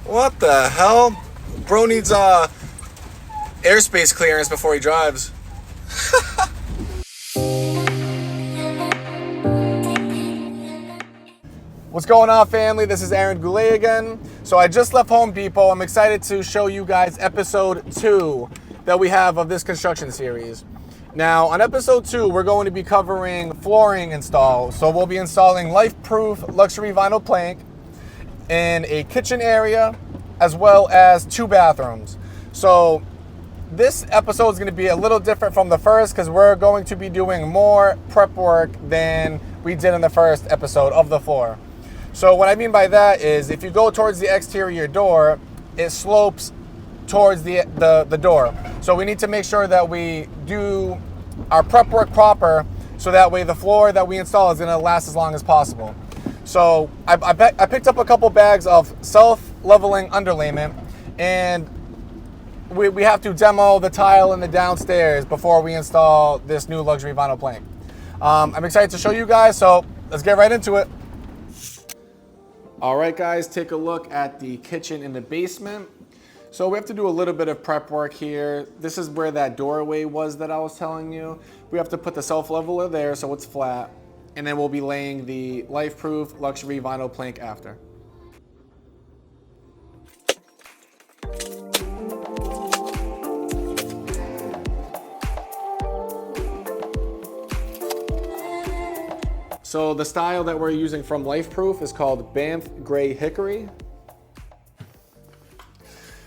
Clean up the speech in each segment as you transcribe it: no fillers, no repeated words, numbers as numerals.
What the hell? Bro needs airspace clearance before he drives. What's going on, family? This is Aaron Goulet again. So I just left Home Depot. I'm excited to show you guys episode 2 that we have of this construction series. Now, on episode 2, we're going to be covering flooring install. So we'll be installing life-proof luxury vinyl plank in a kitchen area, as well as 2 bathrooms. So this episode is going to be a little different from the first because we're going to be doing more prep work than we did in the first episode of the floor. So what I mean by that is if you go towards the exterior door, it slopes towards the door. So we need to make sure that we do our prep work proper so that way the floor that we install is going to last as long as possible. So I picked up a couple bags of self-leveling underlayment, and we have to demo the tile in the downstairs before we install this new luxury vinyl plank. I'm excited to show you guys, so let's get right into it. All right, guys, take a look at the kitchen in the basement. So we have to do a little bit of prep work here. This is where that doorway was that I was telling you. We have to put the self-leveler there so it's flat, and then we'll be laying the life-proof luxury vinyl plank after. So the style that we're using from Lifeproof is called Banff Gray Hickory.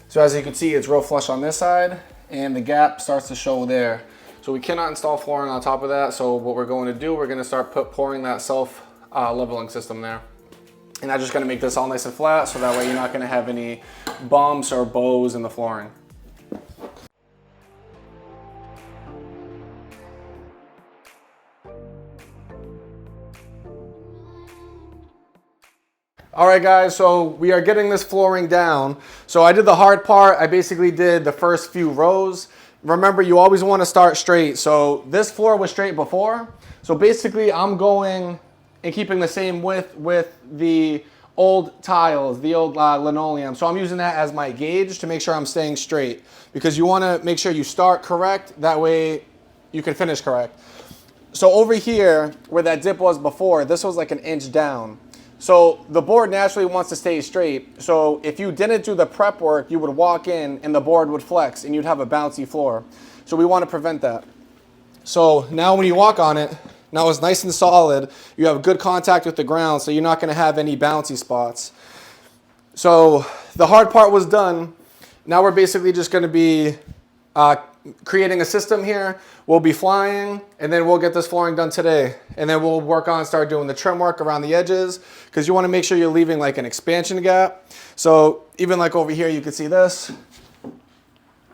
So as you can see, it's real flush on this side, and the gap starts to show there. So we cannot install flooring on top of that. So what we're going to do, we're going to start pouring that self-leveling system there. And I'm just going to make this all nice and flat, so that way you're not going to have any bumps or bows in the flooring. All right, guys, so we are getting this flooring down. So I did the hard part. I basically did the first few rows. Remember, you always want to start straight. So this floor was straight before. So basically, I'm going and keeping the same width with the old tiles, the old linoleum. So I'm using that as my gauge to make sure I'm staying straight, because you want to make sure you start correct. That way you can finish correct. So over here, where that dip was before, this was like an inch down. So the board naturally wants to stay straight. So if you didn't do the prep work, you would walk in and the board would flex and you'd have a bouncy floor. So we want to prevent that. So now when you walk on it, now it's nice and solid. You have good contact with the ground, so you're not going to have any bouncy spots. So the hard part was done. Now we're basically just going to be creating a system here. We'll be flying, and then we'll get this flooring done today. And then we'll work on start doing the trim work around the edges, because you want to make sure you're leaving like an expansion gap. So even like over here, you can see this.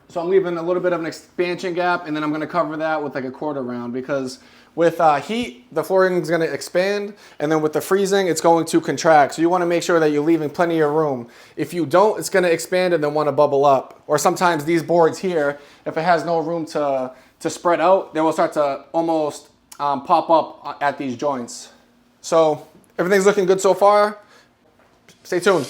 So I'm leaving a little bit of an expansion gap, and then I'm going to cover that with like a quarter round, because with heat, the flooring is going to expand, and then with the freezing, it's going to contract. So you want to make sure that you're leaving plenty of room. If you don't, it's going to expand and then want to bubble up. Or sometimes these boards here, if it has no room to spread out, they will start to almost pop up at these joints. So everything's looking good so far. Stay tuned.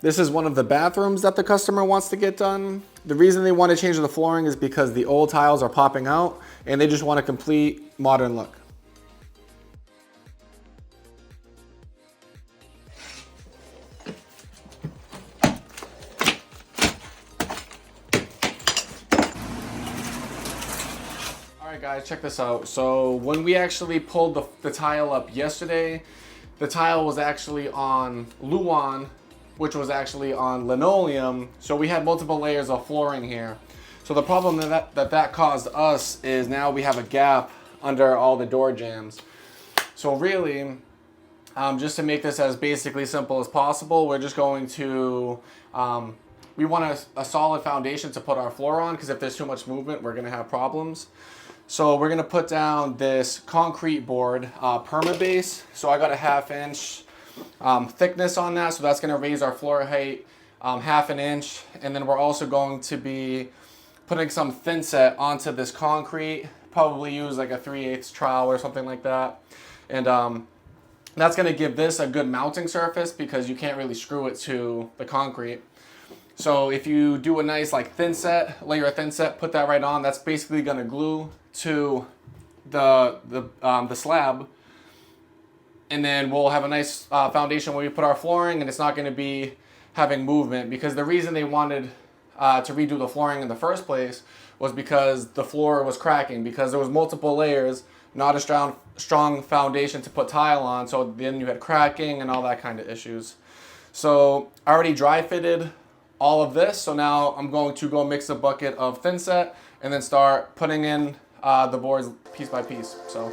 This is one of the bathrooms that the customer wants to get done. The reason they want to change the flooring is because the old tiles are popping out and they just want a complete modern look. Alright guys, check this out. So when we actually pulled the tile up yesterday, the tile was actually on Luan, which was actually on linoleum. So we had multiple layers of flooring here. So the problem that caused us is now we have a gap under all the door jambs. So really, just to make this as basically simple as possible, we're just going to, we want a solid foundation to put our floor on, because if there's too much movement, we're gonna have problems. So we're gonna put down this concrete board, perma-base. So I got a 1/2 inch thickness on that, so that's going to raise our floor height 1/2 inch. And then we're also going to be putting some thin set onto this concrete, probably use like a 3/8 trowel or something like that. And that's going to give this a good mounting surface, because you can't really screw it to the concrete. So if you do a nice like thin set, layer of thin set, put that right on, that's basically going to glue to the slab. And then we'll have a nice foundation where we put our flooring, and it's not going to be having movement, because the reason they wanted to redo the flooring in the first place was because the floor was cracking, because there was multiple layers, not a strong foundation to put tile on, so then you had cracking and all that kind of issues. So I already dry fitted all of this, so now I'm going to go mix a bucket of thin set and then start putting in the boards piece by piece. So.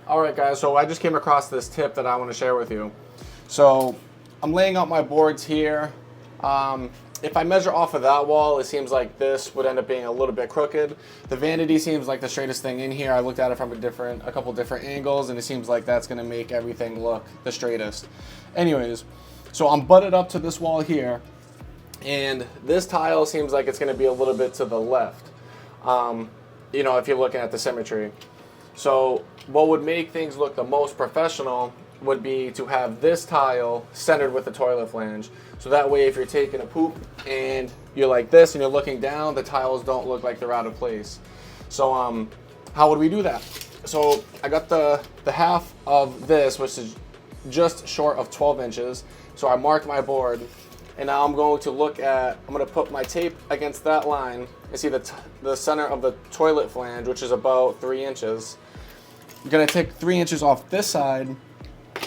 All right guys, so I just came across this tip that I want to share with you. So I'm laying out my boards here. If I measure off of that wall, it seems like this would end up being a little bit crooked. The vanity seems like the straightest thing in here. I looked at it from a couple different angles, and it seems like that's gonna make everything look the straightest. Anyways, so I'm butted up to this wall here, and this tile seems like it's gonna be a little bit to the left. You know, if you're looking at the symmetry. So what would make things look the most professional would be to have this tile centered with the toilet flange. So that way if you're taking a poop and you're like this and you're looking down, the tiles don't look like they're out of place. So how would we do that? So I got the half of this, which is just short of 12 inches. So I marked my board, and now I'm going to put my tape against that line and see the center of the toilet flange, which is about 3 inches. I'm gonna take 3 inches off this side,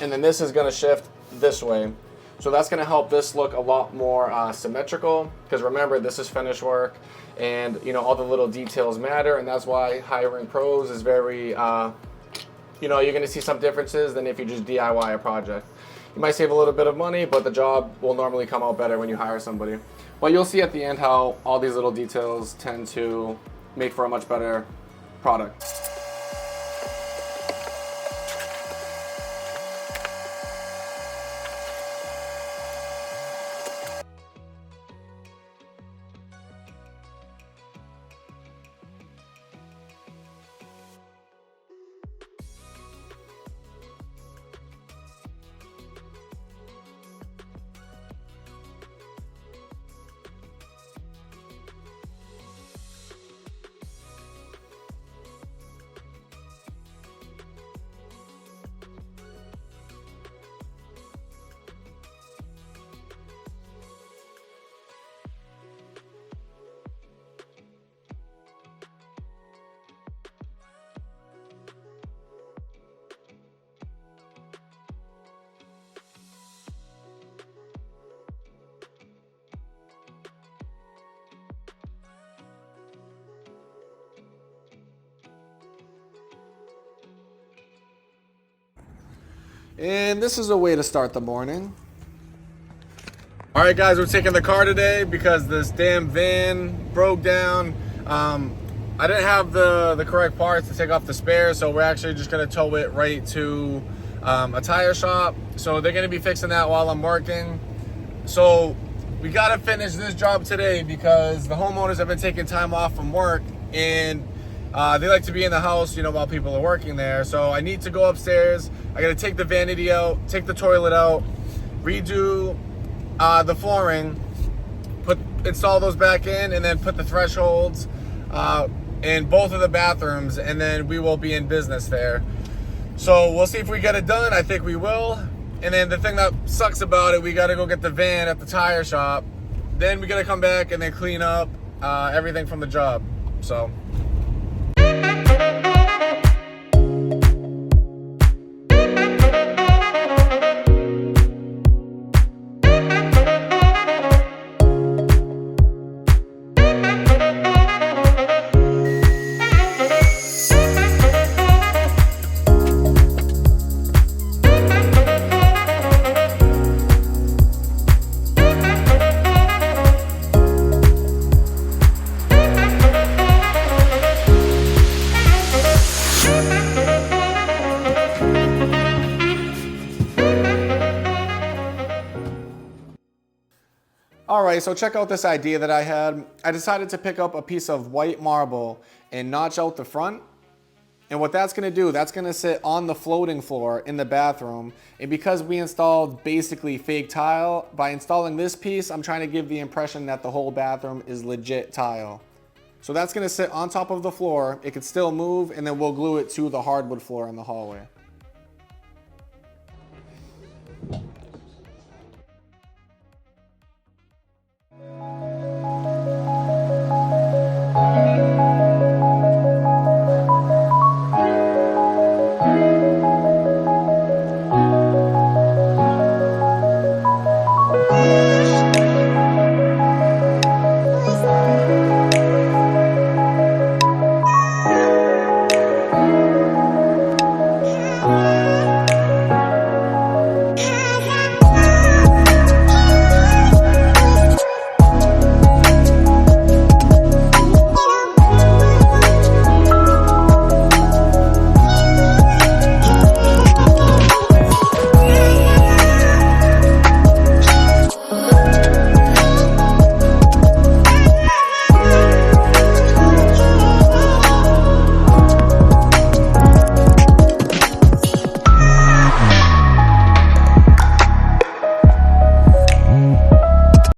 and then this is gonna shift this way. So that's gonna help this look a lot more symmetrical, because remember, this is finish work, and you know, all the little details matter, and that's why hiring pros is very, you know, you're gonna see some differences than if you just DIY a project. You might save a little bit of money, but the job will normally come out better when you hire somebody. But you'll see at the end how all these little details tend to make for a much better product. And this is a way to start the morning. All right, guys, we're taking the car today because this damn van broke down. I didn't have the correct parts to take off the spare, so we're actually just gonna tow it right to a tire shop. So they're gonna be fixing that while I'm working. So we gotta finish this job today because the homeowners have been taking time off from work, and they like to be in the house, you know, while people are working there. So I need to go upstairs. I gotta take the vanity out, take the toilet out, redo the flooring, install those back in, and then put the thresholds in both of the bathrooms, and then we will be in business there. So we'll see if we get it done. I think we will. And then the thing that sucks about it, we gotta go get the van at the tire shop. Then we gotta come back and then clean up everything from the job. So. All right, so check out this idea that I had. I decided to pick up a piece of white marble and notch out the front. And what that's gonna do, that's gonna sit on the floating floor in the bathroom. And because we installed basically fake tile, by installing this piece, I'm trying to give the impression that the whole bathroom is legit tile. So that's gonna sit on top of the floor. It can still move, and then we'll glue it to the hardwood floor in the hallway.